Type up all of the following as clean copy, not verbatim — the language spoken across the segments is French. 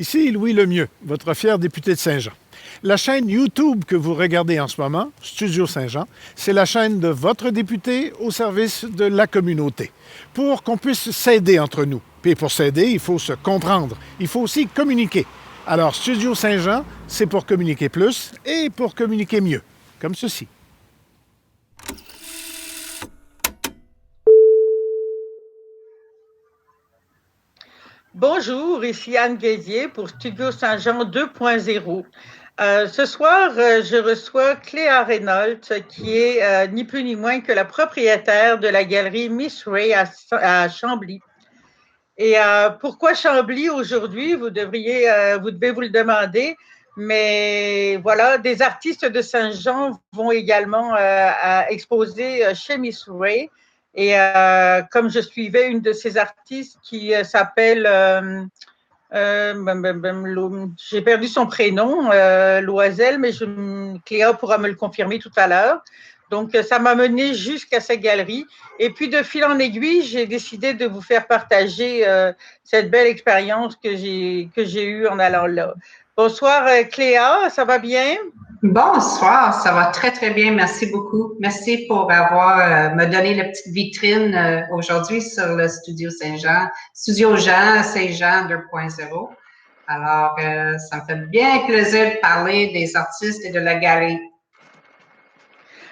Ici Louis Lemieux, votre fier député de Saint-Jean. La chaîne YouTube que vous regardez en ce moment, Studio Saint-Jean, c'est la chaîne de votre député au service de la communauté, pour qu'on puisse s'aider entre nous. Puis pour s'aider, il faut se comprendre, il faut aussi communiquer. Alors Studio Saint-Jean, c'est pour communiquer plus et pour communiquer mieux, comme ceci. Bonjour, ici Anne Guézier pour Studio Saint-Jean 2.0. Ce soir, je reçois Cléa Reynolds, qui est ni plus ni moins que la propriétaire de la galerie Miss Ray à Chambly. Et pourquoi Chambly aujourd'hui? Vous devez vous le demander. Mais voilà, des artistes de Saint-Jean vont également exposer chez Miss Ray. Et comme je suivais une de ces artistes qui s'appelle, j'ai perdu son prénom, Loisel, mais Cléa pourra me le confirmer tout à l'heure. Donc, ça m'a mené jusqu'à cette galerie. Et puis, de fil en aiguille, j'ai décidé de vous faire partager cette belle expérience que j'ai eue en allant là. Bonsoir, Cléa, ça va bien? Bonsoir, ça va très, très bien. Merci beaucoup. Merci pour avoir me donné la petite vitrine aujourd'hui sur le Studio Saint-Jean, Studio Jean Saint-Jean 2.0. Alors, ça me fait bien plaisir de parler des artistes et de la galerie.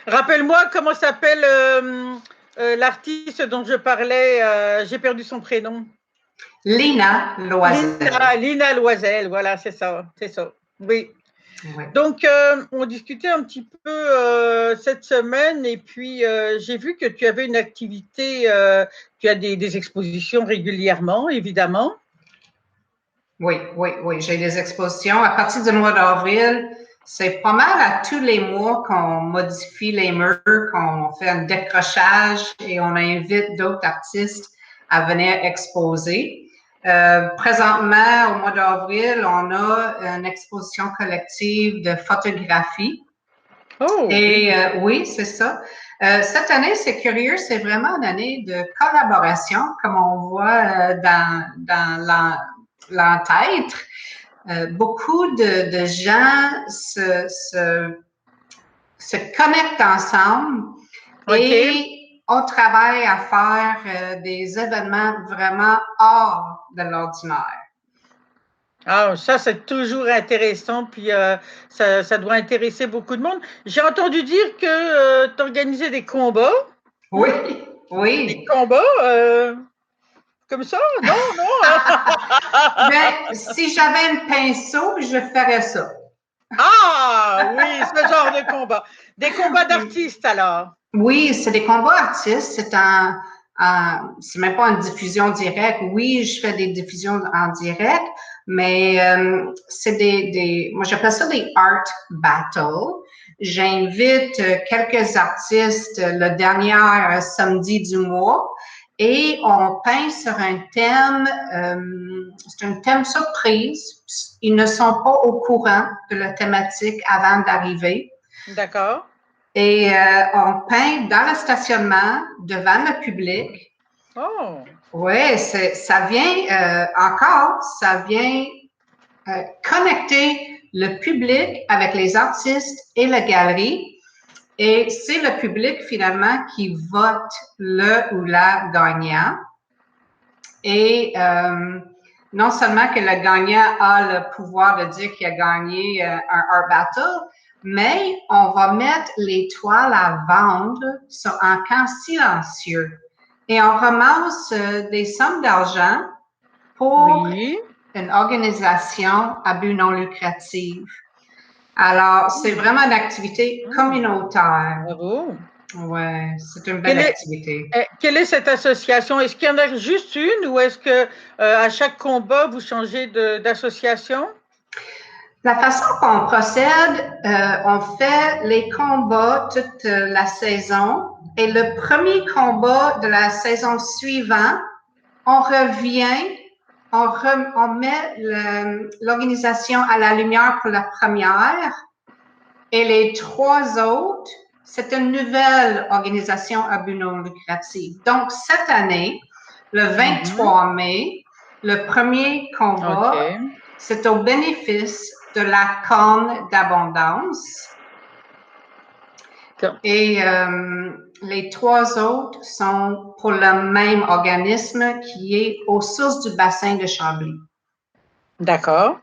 Rappelle-moi comment s'appelle l'artiste dont je parlais. J'ai perdu son prénom. Lina Loisel. Lina Loisel, voilà, c'est ça. Oui. Ouais. Donc, on discutait un petit peu cette semaine et puis j'ai vu que tu avais une activité, tu as des expositions régulièrement, évidemment. Oui, j'ai des expositions. À partir du mois d'avril, c'est pas mal à tous les mois qu'on modifie les murs, qu'on fait un décrochage et on invite d'autres artistes à venir exposer. Présentement, au mois d'avril, on a une exposition collective de photographie. Oh! Et oui, c'est ça. Cette année, c'est curieux, c'est vraiment une année de collaboration, comme on voit dans l'entêtre. Beaucoup de gens se connectent ensemble et on travaille à faire des événements vraiment hors de l'ordinaire. Ah, ça, c'est toujours intéressant, puis ça doit intéresser beaucoup de monde. J'ai entendu dire que tu organisais des combats. Oui. Des combats comme ça? Non. Ben, si j'avais un pinceau, je ferais ça. Ah oui, ce genre de combat. Des combats d'artistes alors. Oui, c'est des combats artistes. C'est même pas une diffusion directe. Oui, je fais des diffusions en direct, mais c'est moi j'appelle ça des art battles. J'invite quelques artistes le dernier samedi du mois et on peint sur un thème, c'est un thème surprise. Ils ne sont pas au courant de la thématique avant d'arriver. D'accord. Et on peint dans le stationnement, devant le public. Oh! Oui, ça vient connecter le public avec les artistes et la galerie. Et c'est le public, finalement, qui vote le ou la gagnant. Et non seulement que le gagnant a le pouvoir de dire qu'il a gagné un art battle, mais on va mettre les toiles à vendre en camp silencieux. Et on ramasse des sommes d'argent pour une organisation à but non lucratif. Alors, c'est vraiment une activité communautaire. Bravo. Oui, c'est une belle activité. Quelle est cette association? Est-ce qu'il y en a juste une ou est-ce que à chaque combat, vous changez d'association? La façon qu'on procède, on fait les combats toute la saison et le premier combat de la saison suivante, on revient, on met l'organisation à la lumière pour la première et les trois autres, c'est une nouvelle organisation à but non lucratif. Donc, cette année, le 23 mai, le premier combat c'est au bénéfice de la corne d'abondance. Et les 3 autres sont pour le même organisme qui est aux sources du bassin de Chambly. D'accord.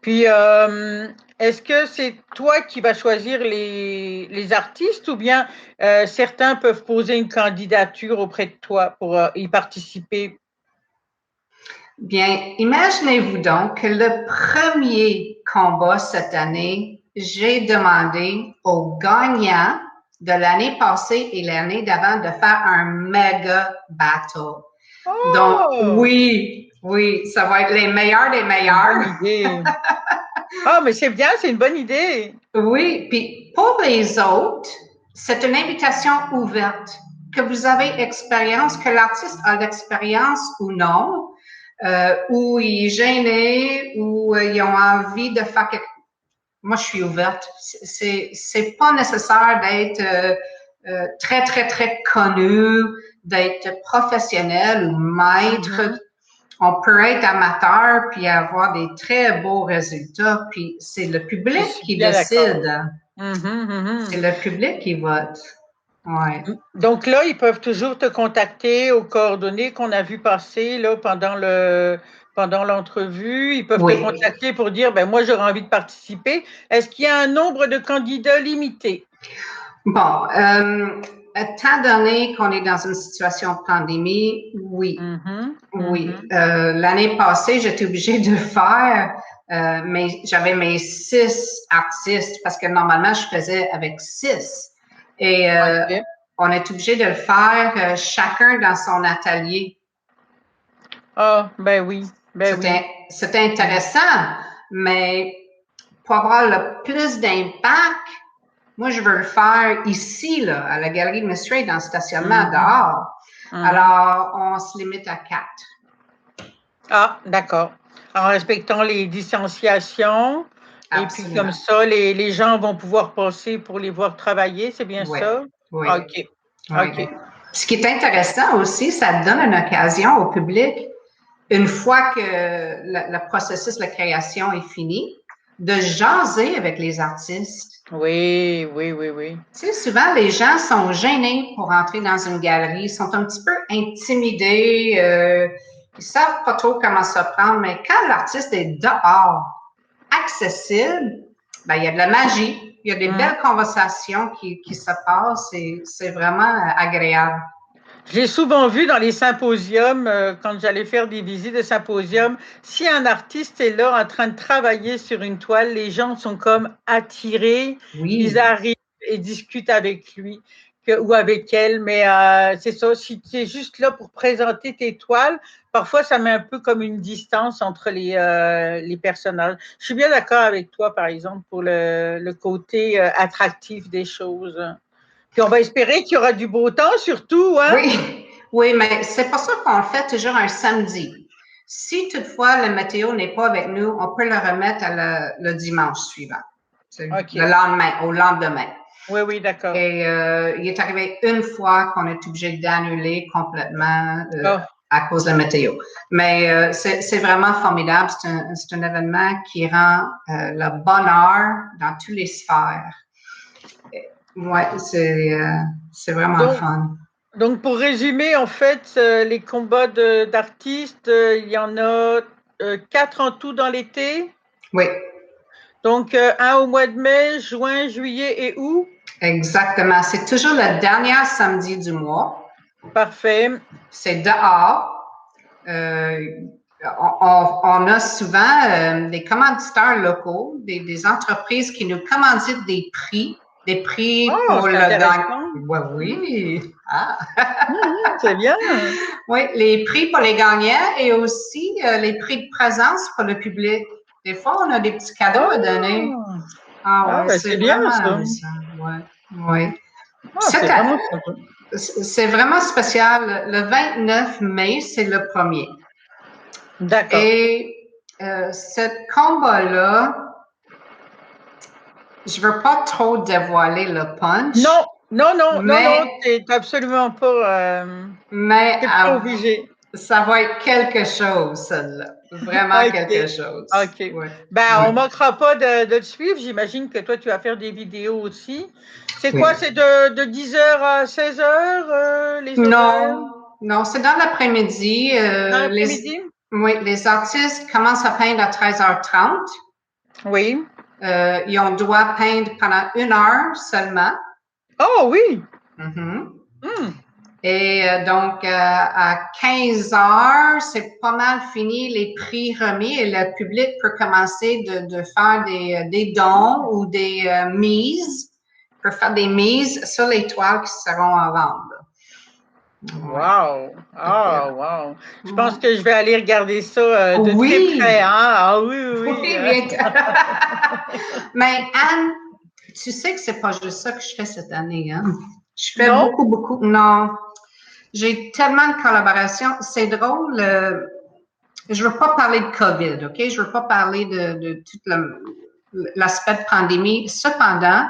Puis, est-ce que c'est toi qui vas choisir les artistes ou bien certains peuvent poser une candidature auprès de toi pour y participer? Bien, imaginez-vous donc que le premier combat cette année, j'ai demandé aux gagnants de l'année passée et l'année d'avant de faire un méga battle. Oh! Donc, oui, ça va être les meilleurs des meilleurs. Bonne idée. Ah, mais c'est bien, c'est une bonne idée. Oui, puis pour les autres, c'est une invitation ouverte. Que vous avez expérience, que l'artiste a l'expérience ou non, ou il est gêné, ou ils ont envie de faire quelque chose. Moi, je suis ouverte. C'est pas nécessaire d'être très, très, très connu, d'être professionnel ou maître. On peut être amateur puis avoir des très beaux résultats. Puis c'est le public qui décide. C'est le public qui vote. Ouais. Donc là, ils peuvent toujours te contacter aux coordonnées qu'on a vu passer là, pendant l'entrevue. Ils peuvent te contacter pour dire, ben moi, j'aurais envie de participer. Est-ce qu'il y a un nombre de candidats limité? Bon, étant donné qu'on est dans une situation de pandémie, oui. Oui. L'année passée, j'étais obligée de faire, mais j'avais mes 6 artistes parce que normalement, je faisais avec 6. Et on est obligé de le faire chacun dans son atelier. Ah, ben oui. C'était intéressant, mais pour avoir le plus d'impact, moi, je veux le faire ici, là, à la Galerie Mistral, dans le stationnement dehors. Alors, on se limite à 4. Ah, d'accord. En respectant les distanciations. Absolument. Et puis comme ça, les gens vont pouvoir passer pour les voir travailler, c'est bien ça? Oui. OK. OK. Ce qui est intéressant aussi, ça donne une occasion au public, une fois que le processus de création est fini, de jaser avec les artistes. Oui. Tu sais, souvent, les gens sont gênés pour entrer dans une galerie, sont un petit peu intimidés, ils savent pas trop comment se prendre, mais quand l'artiste est dehors, accessible, ben, il y a de la magie, il y a des belles conversations qui se passent et c'est vraiment agréable. Je l'ai souvent vu dans les symposiums, quand j'allais faire des visites de symposiums. Si un artiste est là en train de travailler sur une toile, les gens sont comme attirés. Oui. Ils arrivent et discutent avec lui ou avec elle. Mais c'est ça, si tu es juste là pour présenter tes toiles, parfois ça met un peu comme une distance entre les personnages. Je suis bien d'accord avec toi, par exemple, pour le côté attractif des choses. Puis on va espérer qu'il y aura du beau temps, surtout, hein? Oui, mais c'est pour ça qu'on le fait toujours un samedi. Si toutefois le météo n'est pas avec nous, on peut le remettre le dimanche suivant. Le lendemain, au lendemain. Oui, d'accord. Et il est arrivé une fois qu'on est obligé d'annuler complètement à cause de la météo. Mais c'est vraiment formidable. C'est un événement qui rend le bonheur dans toutes les sphères. Oui, c'est vraiment fun. Donc, pour résumer, en fait, les combats d'artistes, il y en a 4 en tout dans l'été? Oui. Donc, un au mois de mai, juin, juillet et août? Exactement. C'est toujours le dernier samedi du mois. Parfait. C'est dehors. On a souvent des commanditaires locaux, des entreprises qui nous commanditent des prix pour le gagnant. Oui. C'est bien. Oui, les prix pour les gagnants et aussi les prix de présence pour le public. Des fois, on a des petits cadeaux à donner. C'est bien ça. Oui. C'est vraiment spécial. Le 29 mai, c'est le premier. D'accord. Et ce combat-là, je ne veux pas trop dévoiler le punch. Non, t'es absolument pas. Mais t'es pas obligé. ça va être quelque chose, celle-là. Vraiment OK. quelque chose. OK. Ouais. Ben, on Ouais. ne manquera pas de te suivre. J'imagine que toi, tu vas faire des vidéos aussi. C'est Oui. quoi? C'est de 10h à 16h, les horaires? Non, non, c'est dans l'après-midi. Dans l'après-midi? Oui, les artistes commencent à peindre à 13h30. Oui. Ils ont droit peindre pendant 1 heure seulement. Oh oui! Mhm. Hmm. Et donc, à 15h, c'est pas mal fini, les prix remis et le public peut commencer de faire des dons ou des mises, peut faire des mises sur les toiles qui seront à vendre. Ouais. Wow! Ah, Ok. wow! Je pense que je vais aller regarder ça de très Oui, près, hein? Ah oui, oui, oui, bien. Mais Anne, tu sais que c'est pas juste ça que je fais cette année, hein? Je fais Non? beaucoup, beaucoup. Non, j'ai tellement de collaborations. C'est drôle. Je veux pas parler de COVID, OK? Je veux pas parler de tout l'aspect de pandémie. Cependant,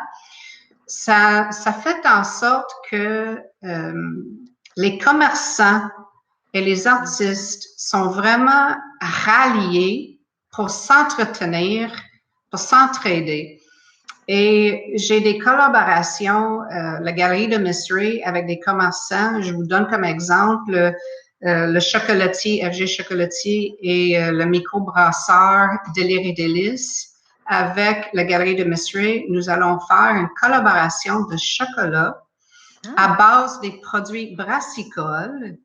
ça fait en sorte que les commerçants et les artistes sont vraiment ralliés pour s'entretenir, pour s'entraider. Et j'ai des collaborations, la Galerie de Mystery avec des commerçants. Je vous donne comme exemple le chocolatier, FG Chocolatier et le microbrasseur Délire et Délices. Avec la Galerie de Mystery, nous allons faire une collaboration de chocolat à base des produits brassicoles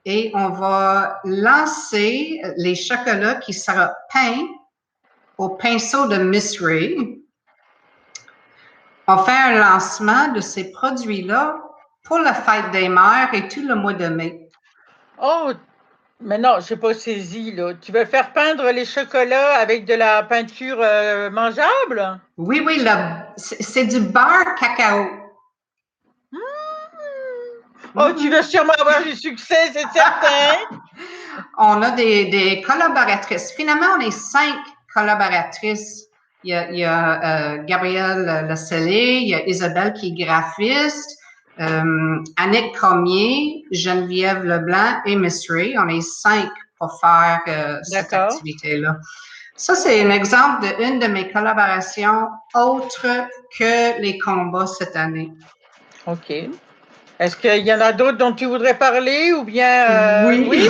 et on va lancer les chocolats qui seront peints au pinceau de Mystery. On fait un lancement de ces produits-là pour la fête des mères et tout le mois de mai. Oh, mais non, je n'ai pas saisi, là. Tu veux faire peindre les chocolats avec de la peinture mangeable? Oui, oui, c'est du beurre cacao. Oh, tu vas sûrement avoir du succès, c'est certain. On a des collaboratrices. Finalement, on est 5 collaboratrices. Il y a Gabrielle Lecellé, il y a Isabelle qui est graphiste, Annick Cormier, Geneviève Leblanc et Mystery. On est 5 pour faire cette activité-là. Ça, c'est un exemple d'une de mes collaborations autres que les combats cette année. OK. Est-ce qu'il y en a d'autres dont tu voudrais parler ou bien... Oui.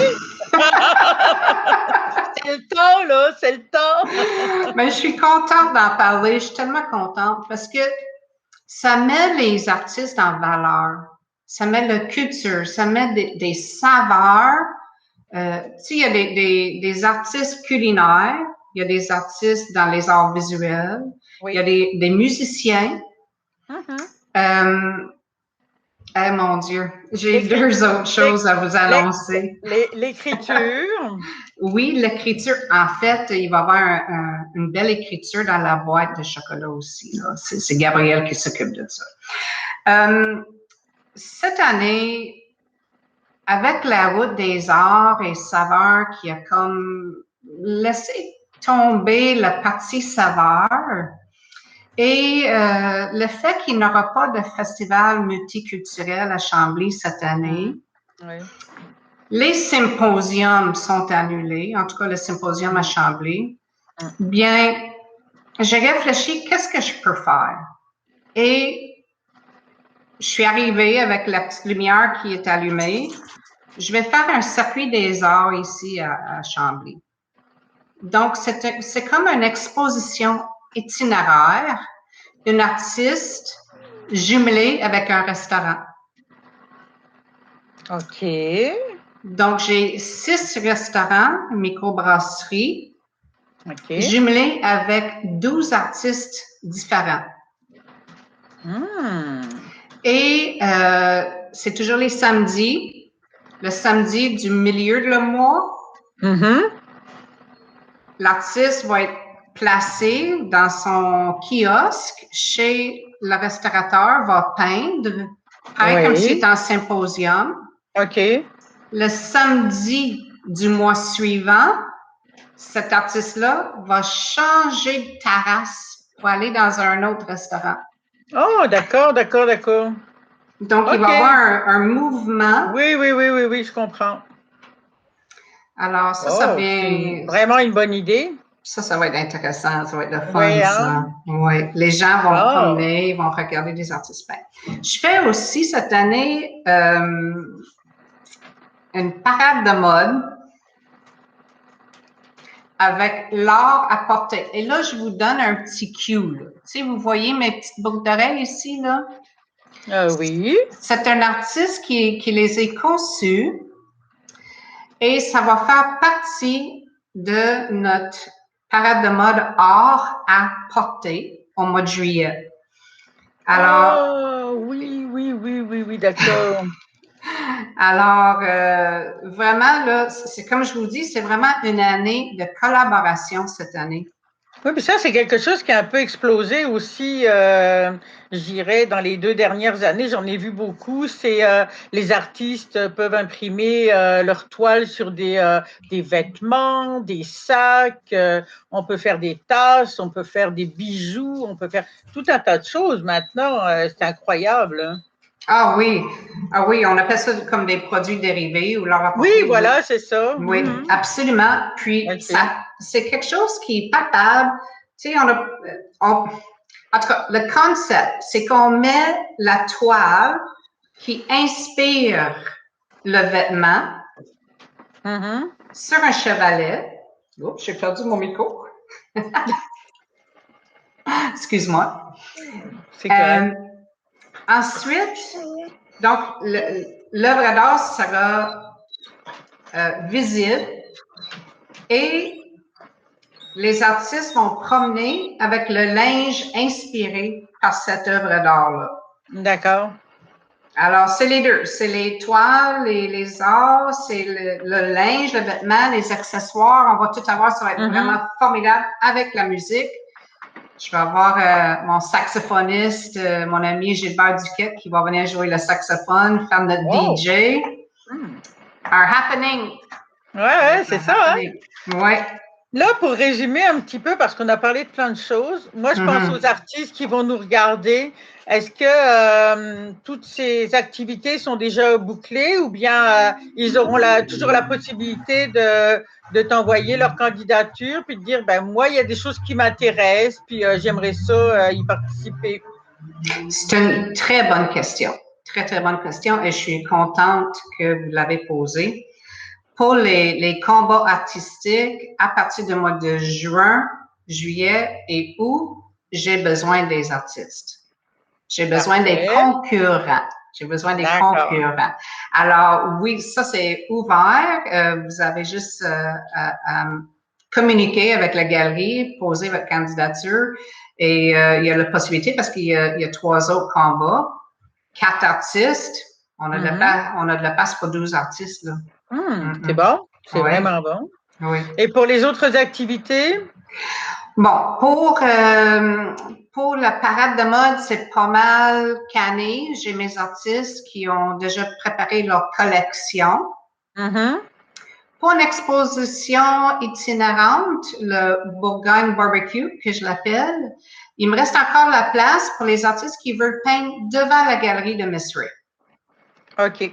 C'est le temps, là, c'est le temps. Mais je suis contente d'en parler. Je suis tellement contente parce que ça met les artistes en valeur. Ça met la culture, ça met des saveurs. Tu sais, il y a des artistes culinaires, il y a des artistes dans les arts visuels, il y a des musiciens. Eh mon Dieu, j'ai 2 autres choses à vous annoncer. L'écriture. Oui, l'écriture. En fait, il va y avoir une belle écriture dans la boîte de chocolat aussi. C'est Gabrielle qui s'occupe de ça. Cette année, avec la route des arts et saveurs qui a comme laissé tomber la partie saveur, et le fait qu'il n'y aura pas de festival multiculturel à Chambly cette année, les symposiums sont annulés, en tout cas le symposium à Chambly. Bien, j'ai réfléchi, qu'est-ce que je peux faire? Et je suis arrivée avec la petite lumière qui est allumée. Je vais faire un circuit des arts ici à Chambly. Donc, c'est comme une exposition itinéraire d'une artiste jumelée avec un restaurant. OK. Donc, j'ai 6 restaurants, microbrasseries, jumelés avec 12 artistes différents. Et c'est toujours les samedis, le samedi du milieu de le mois. L'artiste va être placé dans son kiosque chez le restaurateur, va peindre, pareil comme s'il est en symposium. OK. Le samedi du mois suivant, cet artiste-là va changer de terrasse pour aller dans un autre restaurant. Oh, d'accord. Donc, il va y avoir un mouvement. Oui, je comprends. Alors, ça vient... Vraiment une bonne idée. Ça va être intéressant, ça va être le fun, Oui, hein? ça. Oui, les gens vont promener, vont regarder des artistes peints. Je fais aussi cette année une parade de mode avec l'art à porter. Et là, je vous donne un petit cue. Tu sais, vous voyez mes petites boucles d'oreilles ici, là? Oui. C'est un artiste qui les a conçus et ça va faire partie de notre parade de mode art à porter au mois de juillet. Alors, oui, d'accord. Alors, vraiment, là, c'est comme je vous dis, c'est vraiment une année de collaboration cette année. Oui, puis ça, c'est quelque chose qui a un peu explosé aussi, je dirais, dans les 2 dernières années. J'en ai vu beaucoup. C'est les artistes peuvent imprimer leurs toiles sur des vêtements, des sacs. On peut faire des tasses, on peut faire des bijoux, on peut faire tout un tas de choses maintenant. C'est incroyable. Hein. Ah oui, on appelle ça comme des produits dérivés ou leur apporter. Oui, voilà, c'est ça. Oui, absolument. Puis, ça, c'est quelque chose qui est palpable. Tu sais, en tout cas, le concept, c'est qu'on met la toile qui inspire le vêtement sur un chevalet. Oups, j'ai perdu mon micro. Excuse-moi. C'est correct. Ensuite, donc, l'œuvre d'art sera visible et les artistes vont promener avec le linge inspiré par cette œuvre d'art-là. D'accord. Alors, c'est les deux. C'est les toiles, les arts, c'est le linge, le vêtement, les accessoires. On va tout avoir. Ça va être vraiment formidable avec la musique. Je vais avoir mon saxophoniste, mon ami Gilbert Duquette, qui va venir jouer le saxophone, faire notre DJ. Un happening. Ouais, c'est ça. Hein? Ouais. Là, pour résumer un petit peu, parce qu'on a parlé de plein de choses, moi, je pense aux artistes qui vont nous regarder. Est-ce que toutes ces activités sont déjà bouclées ou bien ils auront toujours la possibilité de t'envoyer leur candidature puis de dire, ben moi, il y a des choses qui m'intéressent puis j'aimerais ça y participer? C'est une très bonne question. Très, très bonne question et je suis contente que vous l'avez posée. Pour les combats artistiques, à partir du mois de juin, juillet et août, j'ai besoin des artistes. J'ai besoin des concurrents. J'ai besoin des concurrents. Alors, oui, ça, c'est ouvert. Vous avez juste à communiquer avec la galerie, poser votre candidature et il y a la possibilité parce qu'il y a 3 autres combats, 4 artistes. On a de la place pour 12 artistes, là. C'est bon, c'est vraiment bon. Oui. Et pour les autres activités? Bon, pour la parade de mode, c'est pas mal canné. J'ai mes artistes qui ont déjà préparé leur collection. Pour une exposition itinérante, le Bourgogne Barbecue, que je l'appelle, il me reste encore la place pour les artistes qui veulent peindre devant la galerie de Miss Ray. OK.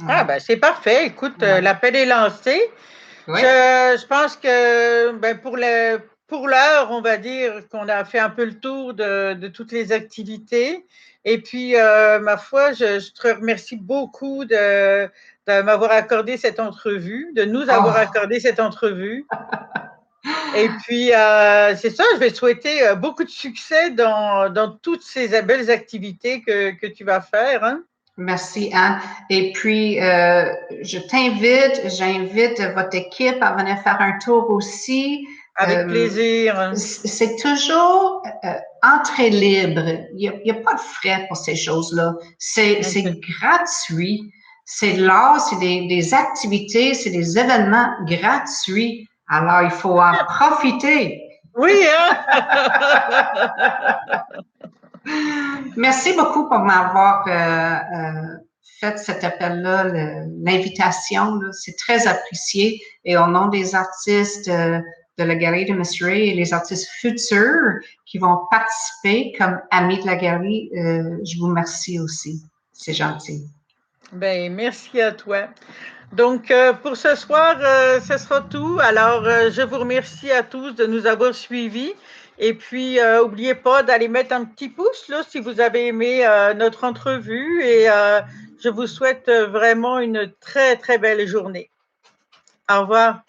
Ah, ben, c'est parfait. Écoute, l'appel est lancé. Oui. Je pense que ben, pour l'heure, on va dire qu'on a fait un peu le tour de toutes les activités. Et puis, ma foi, je te remercie beaucoup de m'avoir accordé cette entrevue, de nous avoir accordé cette entrevue. Et puis, c'est ça, je vais te souhaiter beaucoup de succès dans toutes ces belles activités que tu vas faire. Hein? Merci, Anne. Et puis, j'invite votre équipe à venir faire un tour aussi. Avec plaisir. C'est toujours entrée libre. Il n'y a pas de frais pour ces choses-là. C'est gratuit. C'est l'art, c'est des activités, c'est des événements gratuits. Alors, il faut en profiter. Oui, hein? Merci beaucoup pour m'avoir fait cet appel-là, l'invitation. C'est très apprécié. Et au nom des artistes de la Galerie de Miss Ray et les artistes futurs qui vont participer comme amis de la galerie, je vous remercie aussi. C'est gentil. Ben, merci à toi. Donc, pour ce soir, ce sera tout. Alors, je vous remercie à tous de nous avoir suivis. Et puis, n'oubliez pas d'aller mettre un petit pouce là, si vous avez aimé notre entrevue. Et je vous souhaite vraiment une très, très belle journée. Au revoir.